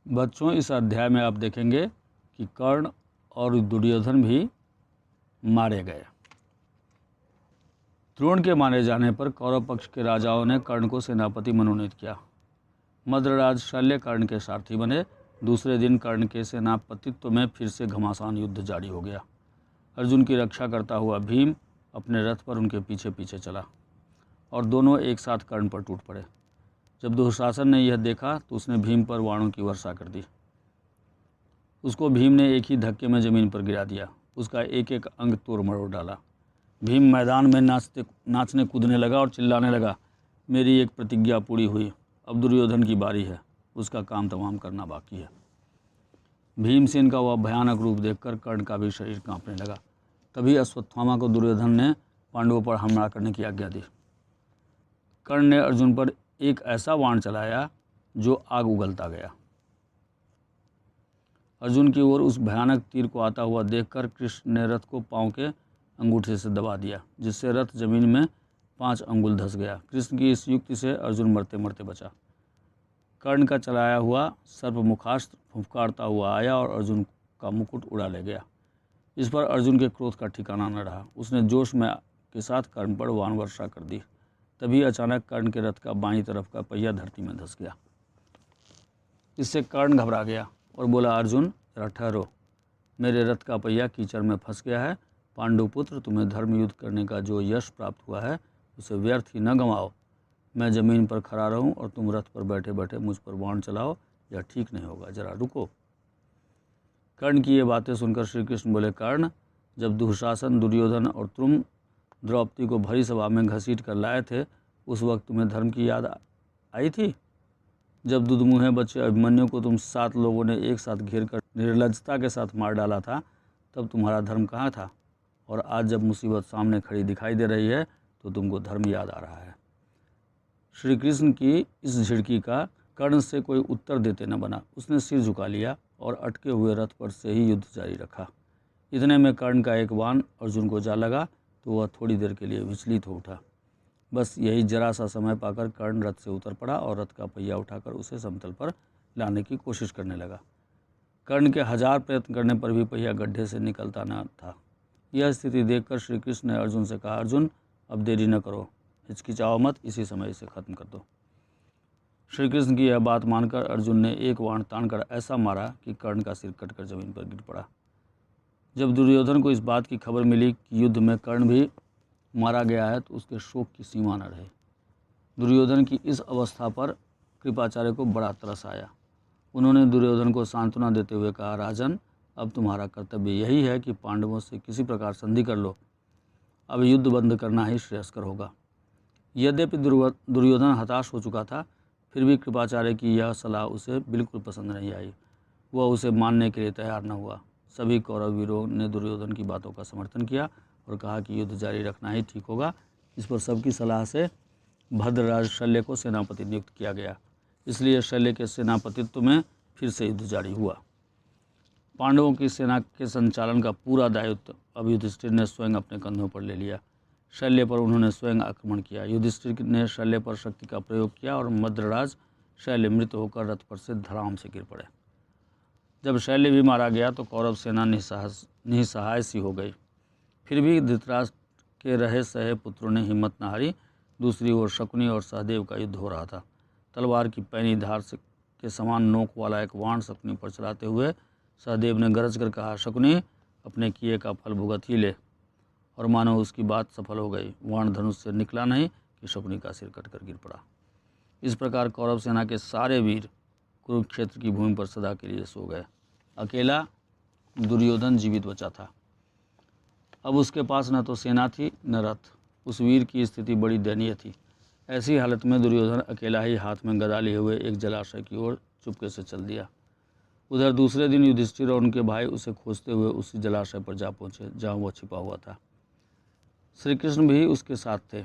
बच्चों, इस अध्याय में आप देखेंगे कि कर्ण और दुर्योधन भी मारे गए। द्रोण के मारे जाने पर कौरव पक्ष के राजाओं ने कर्ण को सेनापति मनोनीत किया। मद्रराज शल्य कर्ण के सारथी बने। दूसरे दिन कर्ण के सेनापतित्व में फिर से घमासान युद्ध जारी हो गया। अर्जुन की रक्षा करता हुआ भीम अपने रथ पर उनके पीछे पीछे चला और दोनों एक साथ कर्ण पर टूट पड़े। जब दुशासन ने यह देखा तो उसने भीम पर बाणों की वर्षा कर दी। उसको भीम ने एक ही धक्के में जमीन पर गिरा दिया। उसका एक एक अंग तोड़ मरोड़ डाला। भीम मैदान में नाचने कूदने लगा और चिल्लाने लगा, मेरी एक प्रतिज्ञा पूरी हुई, अब दुर्योधन की बारी है, उसका काम तमाम करना बाकी है। भीमसेन का वह भयानक रूप देखकर कर्ण का भी शरीर कांपने लगा। तभी अश्वत्थामा को दुर्योधन ने पांडवों पर हमला करने की आज्ञा दी। कर्ण ने अर्जुन पर एक ऐसा बाण चलाया जो आग उगलता गया। अर्जुन की ओर उस भयानक तीर को आता हुआ देखकर कृष्ण ने रथ को पांव के अंगूठे से दबा दिया, जिससे रथ जमीन में 5 अंगुल धंस गया। कृष्ण की इस युक्ति से अर्जुन मरते मरते बचा। कर्ण का चलाया हुआ सर्पमुखास्त्र फुफकारता हुआ आया और अर्जुन का मुकुट उड़ा ले गया। इस पर अर्जुन के क्रोध का ठिकाना न रहा। उसने जोश में के साथ कर्ण पर बाण वर्षा कर दी। तभी अचानक कर्ण के रथ का बाईं तरफ का पहिया धरती में धंस गया। इससे कर्ण घबरा गया और बोला, अर्जुन जरा ठहरो, मेरे रथ का पहिया कीचड़ में फंस गया है। पांडुपुत्र, तुम्हें धर्म युद्ध करने का जो यश प्राप्त हुआ है उसे व्यर्थ ही न गंवाओ। मैं जमीन पर खड़ा रहूं और तुम रथ पर बैठे बैठे मुझ पर बाण चलाओ, यह ठीक नहीं होगा, जरा रुको। कर्ण की ये बातें सुनकर श्री कृष्ण बोले, कर्ण, जब दुशासन, दुर्योधन और तुम द्रौपदी को भरी सभा में घसीट कर लाए थे, उस वक्त तुम्हें धर्म की याद आई थी? जब दुधमुहे बच्चे अभिमन्यु को तुम 7 लोगों ने एक साथ घेर कर निर्लज्जता के साथ मार डाला था, तब तुम्हारा धर्म कहाँ था? और आज जब मुसीबत सामने खड़ी दिखाई दे रही है तो तुमको धर्म याद आ रहा है। श्री कृष्ण की इस झिड़की का कर्ण से कोई उत्तर देते न बना। उसने सिर झुका लिया और अटके हुए रथ पर से ही युद्ध जारी रखा। इतने में कर्ण का एक बाण अर्जुन को जा लगा तो वह थोड़ी देर के लिए विचलित हो उठा। बस यही जरा सा समय पाकर कर्ण रथ से उतर पड़ा और रथ का पहिया उठाकर उसे समतल पर लाने की कोशिश करने लगा। कर्ण के 1000 प्रयत्न करने पर भी पहिया गड्ढे से निकलता न था। यह स्थिति देखकर श्री कृष्ण ने अर्जुन से कहा, अर्जुन, अब देरी न करो, हिचकिचाओ मत, इसी समय इसे खत्म कर दो। श्री कृष्ण की यह बात मानकर अर्जुन ने एक बाण तानकर ऐसा मारा कि कर्ण का सिर कटकर जमीन पर गिर पड़ा। जब दुर्योधन को इस बात की खबर मिली कि युद्ध में कर्ण भी मारा गया है तो उसके शोक की सीमा न रही। दुर्योधन की इस अवस्था पर कृपाचार्य को बड़ा तरस आया। उन्होंने दुर्योधन को सांत्वना देते हुए कहा, राजन, अब तुम्हारा कर्तव्य यही है कि पांडवों से किसी प्रकार संधि कर लो। अब युद्ध बंद करना ही श्रेयस्कर होगा। यद्यपि दुर्योधन हताश हो चुका था, फिर भी कृपाचार्य की यह सलाह उसे बिल्कुल पसंद नहीं आई। वह उसे मानने के लिए तैयार न हुआ। सभी कौरव वीरों ने दुर्योधन की बातों का समर्थन किया और कहा कि युद्ध जारी रखना ही ठीक होगा। इस पर सबकी सलाह से भद्रराज शल्य को सेनापति नियुक्त किया गया। इसलिए शल्य के सेनापतित्व में फिर से युद्ध जारी हुआ। पांडवों की सेना के संचालन का पूरा दायित्व अब युधिष्ठिर ने स्वयं अपने कंधों पर ले लिया। शल्य पर उन्होंने स्वयं आक्रमण किया। युधिष्ठिर ने शल्य पर शक्ति का प्रयोग किया और मद्रराज शल्य मृत होकर रथ पर से धड़ाम से गिर पड़े। जब शल्य भी मारा गया तो कौरव सेना निसहाय सी हो गई। फिर भी धृतराष्ट्र के रहे सहे पुत्रों ने हिम्मत न हारी। दूसरी ओर शकुनी और सहदेव का युद्ध हो रहा था। तलवार की पैनी धार के समान नोक वाला एक बाण शकुनी पर चलाते हुए सहदेव ने गरज कर कहा, शकुनी, अपने किए का फल भुगत ही ले। और मानो उसकी बात सफल हो गई। बाण धनुष से निकला नहीं कि शकुनी का सिर कटकर गिर पड़ा। इस प्रकार कौरव सेना के सारे वीर कुरुक्षेत्र की भूमि पर सदा के लिए सो गए। अकेला दुर्योधन जीवित बचा था। अब उसके पास न तो सेना थी न रथ। उस वीर की स्थिति बड़ी दयनीय थी। ऐसी हालत में दुर्योधन अकेला ही हाथ में गदा लिए हुए एक जलाशय की ओर चुपके से चल दिया। उधर दूसरे दिन युधिष्ठिर और उनके भाई उसे खोजते हुए उसी जलाशय पर जा पहुँचे जहाँ वह छिपा हुआ था। श्री कृष्ण भी उसके साथ थे।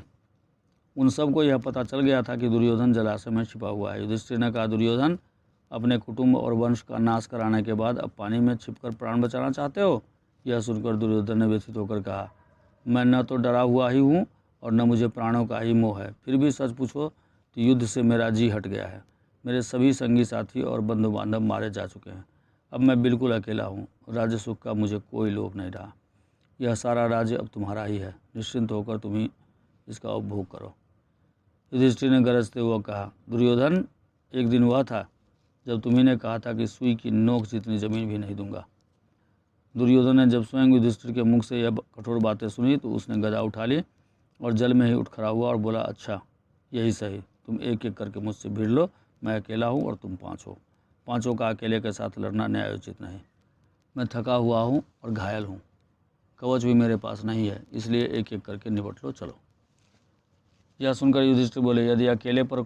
उन सबको यह पता चल गया था कि दुर्योधन जलाशय में छिपा हुआ है। युधिष्ठिर ने कहा, दुर्योधन, अपने कुटुंब और वंश का नाश कराने के बाद अब पानी में छिपकर प्राण बचाना चाहते हो? यह सुनकर दुर्योधन ने व्यथित होकर कहा, मैं न तो डरा हुआ ही हूँ और न मुझे प्राणों का ही मोह है। फिर भी सच पूछो तो युद्ध से मेरा जी हट गया है। मेरे सभी संगी साथी और बंधु बांधव मारे जा चुके हैं। अब मैं बिल्कुल अकेला हूँ। राज्य सुख का मुझे कोई लोभ नहीं रहा। यह सारा राज्य अब तुम्हारा ही है। निश्चिंत होकर तुम ही इसका उपभोग करो। युधिष्ठिर ने गरजते हुए कहा, दुर्योधन, एक दिन हुआ था जब तुम्ही ने कहा था कि सुई की नोक जितनी जमीन भी नहीं दूंगा। दुर्योधन ने जब स्वयं युधिष्ठिर के मुख से यह कठोर बातें सुनी तो उसने गदा उठा ली और जल में ही उठ खड़ा हुआ और बोला, अच्छा यही सही, तुम एक एक करके मुझसे भिड़ लो। मैं अकेला हूँ और तुम 5 हो। 5 का अकेले के साथ लड़ना न्यायोचित नहीं। मैं थका हुआ हूँ और घायल हूँ। कवच भी मेरे पास नहीं है, इसलिए एक एक करके निपट लो, चलो। यह सुनकर युधिष्ठिर बोले, यदि अकेले पर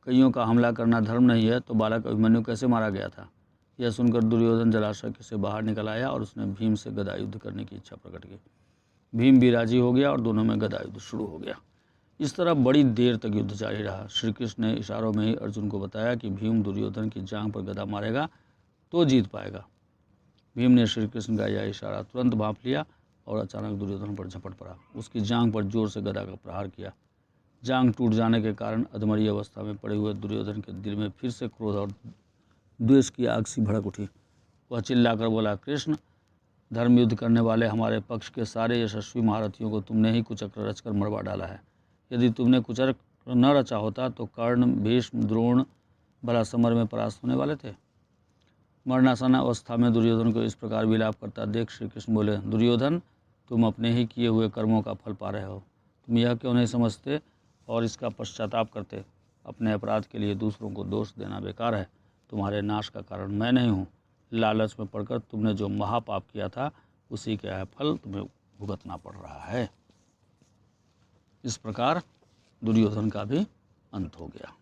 कईयों का हमला करना धर्म नहीं है तो बालक अभिमन्यु कैसे मारा गया था। यह सुनकर दुर्योधन जलाशय से बाहर निकल आया और उसने भीम से गदा युद्ध करने की इच्छा प्रकट की। भीम भी राजी हो गया और दोनों में गदा युद्ध शुरू हो गया। इस तरह बड़ी देर तक युद्ध जारी रहा। श्री कृष्ण ने इशारों में ही अर्जुन को बताया कि भीम दुर्योधन की जांघ पर गदा मारेगा तो जीत पाएगा। भीम ने श्री कृष्ण का यह इशारा तुरंत भांप लिया और अचानक दुर्योधन पर झपट पड़ा। उसकी जांघ पर जोर से गदा का प्रहार किया। जांघ टूट जाने के कारण अधमरी अवस्था में पड़े हुए दुर्योधन के दिल में फिर से क्रोध और द्वेष की आग सी भड़क उठी। वह चिल्लाकर बोला, कृष्ण, धर्म युद्ध करने वाले हमारे पक्ष के सारे यशस्वी महारथियों को तुमने ही कुचक्र रचकर मरवा डाला है। यदि तुमने कुचक्र न रचा होता तो कर्ण, भीष्म, द्रोण भला समर में परास्त होने वाले थे। मरणासन अवस्था में दुर्योधन को इस प्रकार विलाप करता देख श्री कृष्ण बोले, दुर्योधन, तुम अपने ही किए हुए कर्मों का फल पा रहे हो। तुम यह क्यों नहीं समझते और इसका पश्चाताप करते। अपने अपराध के लिए दूसरों को दोष देना बेकार है। तुम्हारे नाश का कारण मैं नहीं हूँ। लालच में पड़कर तुमने जो महापाप किया था उसी का फल तुम्हें भुगतना पड़ रहा है। इस प्रकार दुर्योधन का भी अंत हो गया।